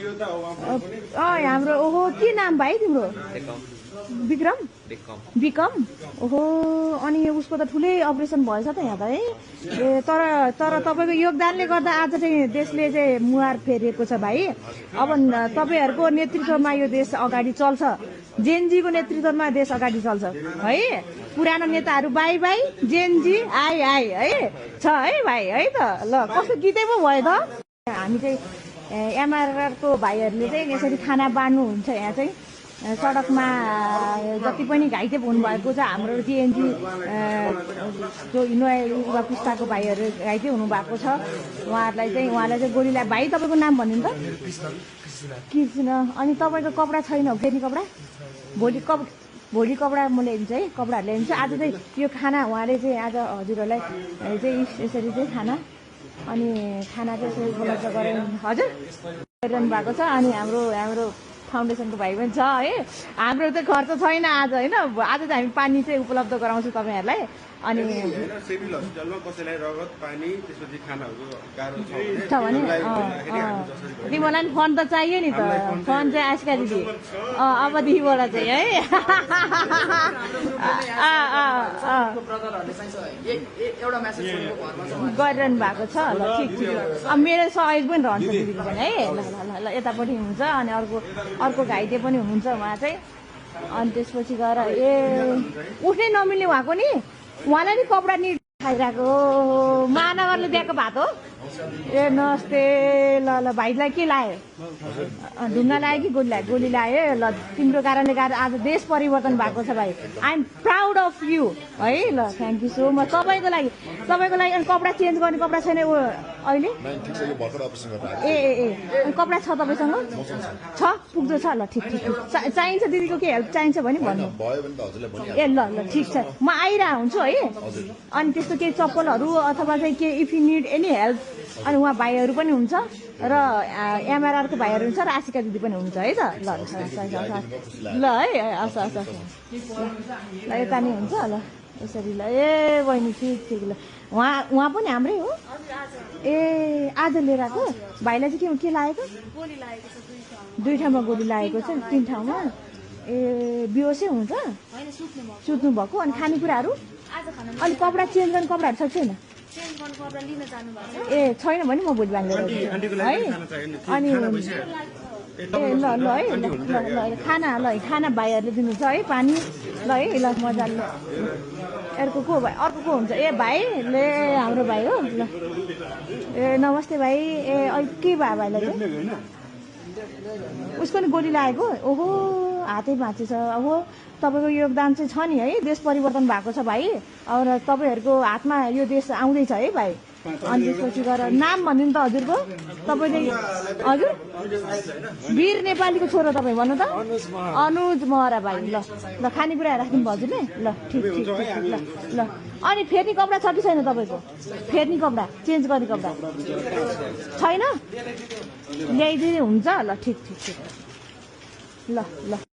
हाम्रो ओहो के नाम भाइ तिम्रो विक्रम विक्रम ओहो अनि उसको त ठुलै अपरेसन भएछ त यहाँ त है ए तर तपाईँको योगदानले गर्दा आज चाहिँ देशले चाहिँ मुहार फेरेको छ भाइ अब तपाईँहरूको नेतृत्वमा यो देश अगाडि चल्छ जेनजीको नेतृत्वमा देश अगाडि चल्छ है पुरानो नेताहरू बाई बाई जेनजी आइ आइ है छ है भाइ है त ल कस्तो गीतै पो भयो त हामी चाहिँ एमआरआरको भाइहरूले चाहिँ यसरी खाना बाँड्नुहुन्छ यहाँ चाहिँ सडकमा जति पनि घाइते हुनुभएको छ हाम्रो टिएनजी जो युवा पुस्ताको भाइहरू घाइते हुनुभएको छ उहाँलाई चाहिँ गोलीलाई भाइ तपाईँको नाम भन्नु त कृष्ण अनि तपाईँको कपडा छैन फेरि कपडा भोलि कपडा म ल्याइदिन्छु है कपडाहरू ल्याइदिन्छु आज चाहिँ यो खाना उहाँले चाहिँ आज हजुरहरूलाई चाहिँ यसरी चाहिँ खाना अनि खाना चाहिँ यसरी उपलब्ध गरे हजुर गरिरहनु भएको छ अनि हाम्रो फाउन्डेसनको भाइ पनि छ है हाम्रो त खर्च छैन आज होइन आज चाहिँ हामी पानी चाहिँ उपलब्ध गराउँछौँ तपाईँहरूलाई अनि सिभिल हस्पिटलमा कसैलाई रगत पानी त्यसपछि खानाहरू गाह्रो छ भने तिमीलाई नि फन्ड त चाहियो नि त फन्ड चाहिँ आस्का दिदी अबदेखिबाट चाहिँ है गरिरहनु भएको छ ल ठिक अब मेरो सहयोग पनि रहन्छ दिदीको पनि है ल यतापट्टि हुन्छ अनि अर्को घाइते पनि हुनुहुन्छ उहाँ चाहिँ अनि त्यसपछि गएर उठ्नै नमिल्ने उहाँको नि उहाँलाई नि कपडा नि खाइरहेको महानगरले दिएको भात हो ए नमस्ते ल भाइलाई के लायो ढुङ्गा लायो कि गोली लायो ल तिम्रो कारणले गर्दा आज देश परिवर्तन भएको छ भाइ I am proud of you है ल थ्याङ्क यू सो मच तपाईँको लागि अनि कपडा चेन्ज गर्ने कपडा छैन अहिले ए अनि कपडा छ तपाईँसँग छ पुग्दो छ ल ठिक चाहिन्छ दिदीको के हेल्प चाहिन्छ भने भन्नु ए ल ठिक छ म आइरहेको हुन्छु है अनि त्यस्तो केही चप्पलहरू अथवा चाहिँ के if you need any help अनि उहाँ भाइहरू पनि हुन्छ र एमआरआरको भाइहरू हुन्छ र आशिका दिदी पनि हुन्छ है त ल है हस् ल यता नै हुन्छ ल यसरी ल ए बहिनी ठिक ल उहाँ पनि हाम्रै हो ए आज लिएर आएको भाइलाई चाहिँ के लागेको दुई ठाउँमा गोली लागेको छ 3 ठाउँमा ए बेहोसै हुन्छ सुत्नु भएको अनि खानेकुराहरू अनि कपडा चेन्ज गर्ने कपडाहरू छ छैन ए छैन भने म भोलि बाँधेर है अनि ए ल है ल खाना भाइहरूले दिनुहुन्छ है पानी ल है ल मजाले अर्को को हुन्छ ए भाइले हाम्रो भाइ हो ल ए नमस्ते भाइ ए अहिले के भयो भाइलाई चाहिँ उसको नि गोली लागेको ओहो हातै भाँचेछ ओहो तपाईँको योगदान चाहिँ छ नि है देश परिवर्तन भएको छ भाइ अब तपाईँहरूको हातमा यो देश आउँदैछ है भाइ अनि त्यसपछि गएर नाम भनिदिनु त हजुरको तपाईँले हजुर वीर नेपालीको छोरो तपाईँ भन्नु त अनुज महरा भाइ ल खानेकुरा राखिदिनु भयो हजुरले ल ठिक ल अनि फेर्ने कपडा छ कि छैन तपाईँको फेर्ने कपडा चेन्ज गर्ने कपडा छैन ल्याइदिनु हुन्छ ल ठिक ल